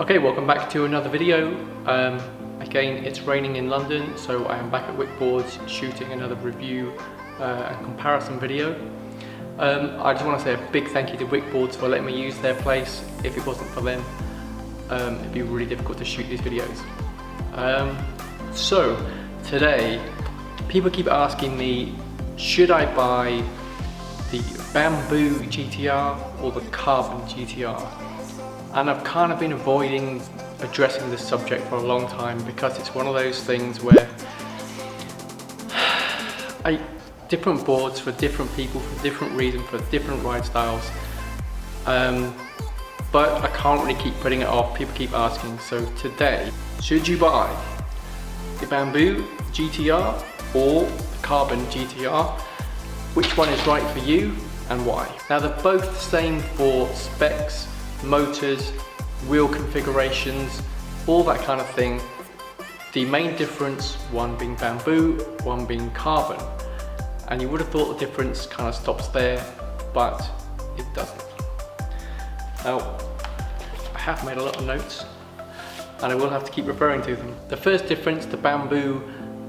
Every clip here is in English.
Okay, welcome back to another video. Again, it's raining in London, so I am back at Wick Boards shooting another review and comparison video. I just want to say a big thank you to Wick Boards for letting me use their place. If it wasn't for them, it'd be really difficult to shoot these videos. So today, people keep asking me, should I buy the Bamboo GTR or the Carbon GTR? And I've kind of been avoiding addressing this subject for a long time because it's one of those things where different boards for different people, for different reasons, for different ride styles. But I can't really keep putting it off. People keep asking. So today, should you buy the Bamboo GTR or the Carbon GTR? Which one is right for you and why? Now they're both the same for specs, motors, wheel configurations, all that kind of thing. The main difference, one being bamboo, one being carbon. And you would have thought the difference kind of stops there, but it doesn't. Now, I have made a lot of notes and I will have to keep referring to them. The first difference, the bamboo,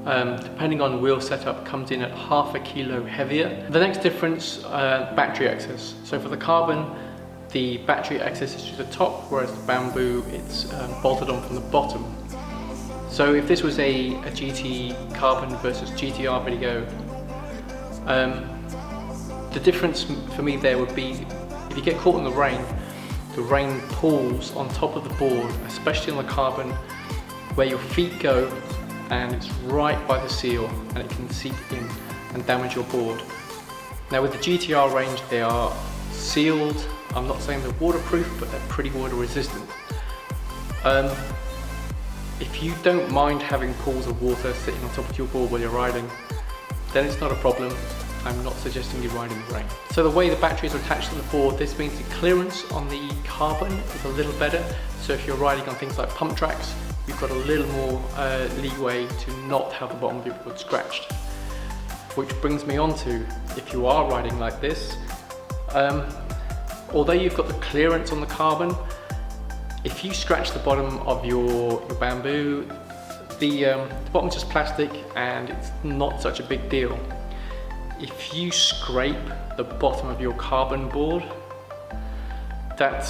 depending on wheel setup, comes in at half a kilo heavier. The next difference, battery access. So for the carbon, the battery access is to the top, whereas the bamboo, it's bolted on from the bottom. So if this was a GT Carbon versus GTR video, the difference for me there would be, if you get caught in the rain pulls on top of the board, especially on the carbon, where your feet go, and it's right by the seal, and it can seep in and damage your board. Now with the GTR range, they are sealed. I'm not saying they're waterproof, but they're pretty water resistant. If you don't mind having pools of water sitting on top of your board while you're riding, then it's not a problem. I'm not suggesting you ride in the rain. So the way the batteries are attached to the board, this means the clearance on the carbon is a little better. So if you're riding on things like pump tracks, you've got a little more leeway to not have the bottom of your board scratched. Which brings me on to, if you are riding like this, although you've got the clearance on the carbon, if you scratch the bottom of your bamboo, the bottom's just plastic and it's not such a big deal. If you scrape the bottom of your carbon board, that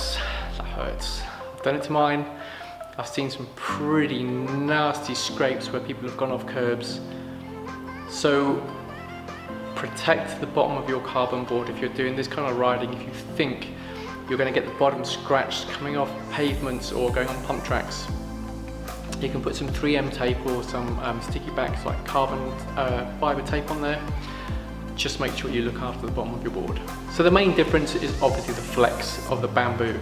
hurts. I've done it to mine. I've seen some pretty nasty scrapes where people have gone off curbs. So protect the bottom of your carbon board if you're doing this kind of riding. If you think you're going to get the bottom scratched coming off pavements or going on pump tracks, you can put some 3M tape or some sticky backs like carbon fiber tape on there. Just make sure you look after the bottom of your board. So the main difference is obviously the flex of the bamboo.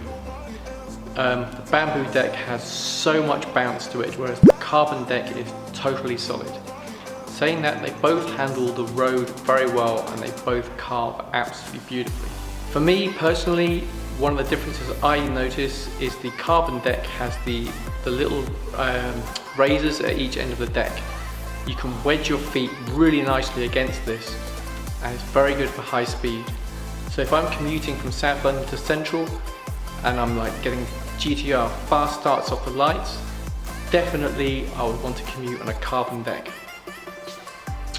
The bamboo deck has so much bounce to it, whereas the carbon deck is totally solid. Saying that, they both handle the road very well and they both carve absolutely beautifully. For me personally, one of the differences I notice is the carbon deck has the little razors at each end of the deck. You can wedge your feet really nicely against this, and it's very good for high speed. So if I'm commuting from South London to Central and I'm like getting GTR fast starts off the lights, definitely I would want to commute on a carbon deck.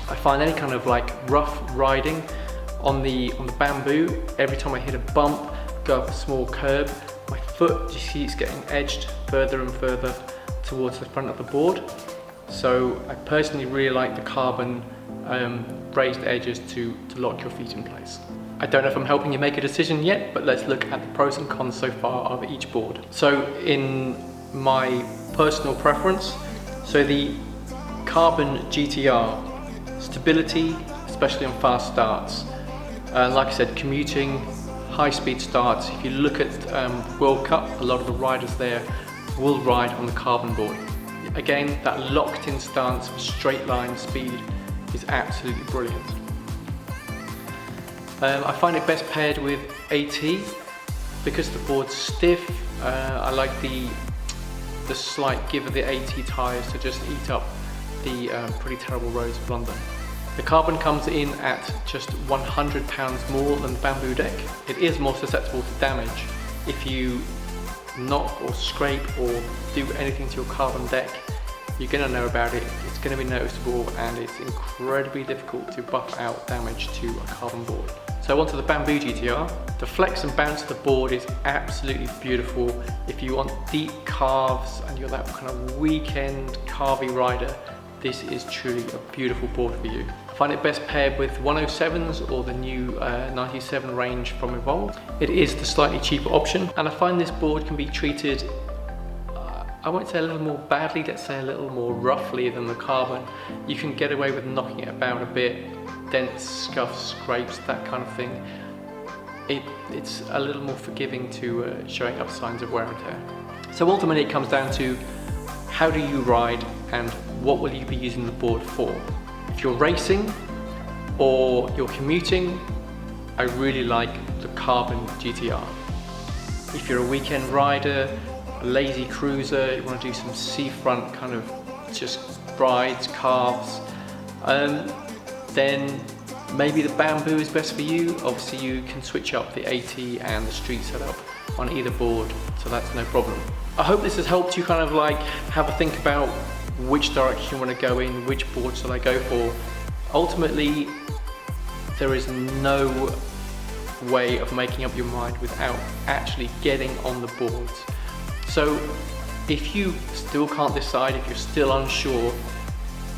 I find any kind of like rough riding on the bamboo, every time I hit a bump, go up a small curb, my foot just keeps getting edged further and further towards the front of the board. So I personally really like the carbon raised edges to lock your feet in place. I don't know if I'm helping you make a decision yet, but let's look at the pros and cons so far of each board. So in my personal preference, so the Carbon GTR, stability, especially on fast starts. Like I said, commuting, high speed starts. If you look at World Cup, a lot of the riders there will ride on the carbon board. Again, that locked in stance with straight line speed is absolutely brilliant. I find it best paired with AT because the board's stiff. I like the slight give of the AT tyres to just eat up the pretty terrible roads of London. The carbon comes in at just £100 more than the bamboo deck. It is more susceptible to damage if you knock or scrape or do anything to your carbon deck, you're going to know about it. It's going to be noticeable, and it's incredibly difficult to buff out damage to a carbon board. So onto the Bamboo GTR. The flex and bounce of the board is absolutely beautiful. If you want deep carves and you're that kind of weekend carvy rider, this is truly a beautiful board for you. I find it best paired with 107s or the new 97 range from Evolve. It is the slightly cheaper option, and I find this board can be treated, I won't say a little more badly, let's say a little more roughly than the carbon. You can get away with knocking it about a bit, dents, scuffs, scrapes, that kind of thing. It's a little more forgiving to showing up signs of wear and tear. So ultimately it comes down to how do you ride and what will you be using the board for. If you're racing or you're commuting, I really like the Carbon GTR. If you're a weekend rider, a lazy cruiser, you want to do some seafront kind of just rides, carves, then maybe the Bamboo is best for you. Obviously you can switch up the AT and the street setup on either board, so that's no problem. I hope this has helped you kind of like have a think about which direction you want to go in, which board should I go for. Ultimately, there is no way of making up your mind without actually getting on the boards. So if you still can't decide, if you're still unsure,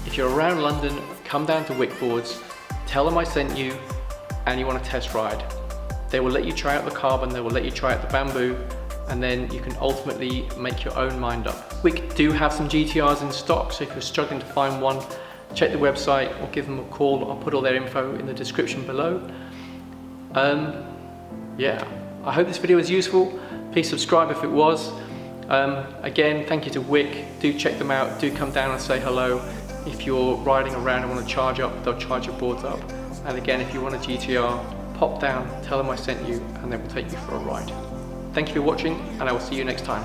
if you're around London, come down to Wick boards, tell them I sent you and you want to test ride. They will let you try out the carbon, they will let you try out the Bamboo, and then you can ultimately make your own mind up. Wick do have some GTRs in stock, so if you're struggling to find one, check the website or give them a call. I'll put all their info in the description below. Yeah, I hope this video was useful. Please subscribe if it was. Again, thank you to Wick. Do check them out, do come down and say hello. If you're riding around and want to charge up, they'll charge your boards up. And again, if you want a GTR, pop down, tell them I sent you, and they will take you for a ride. Thank you for watching, and I will see you next time.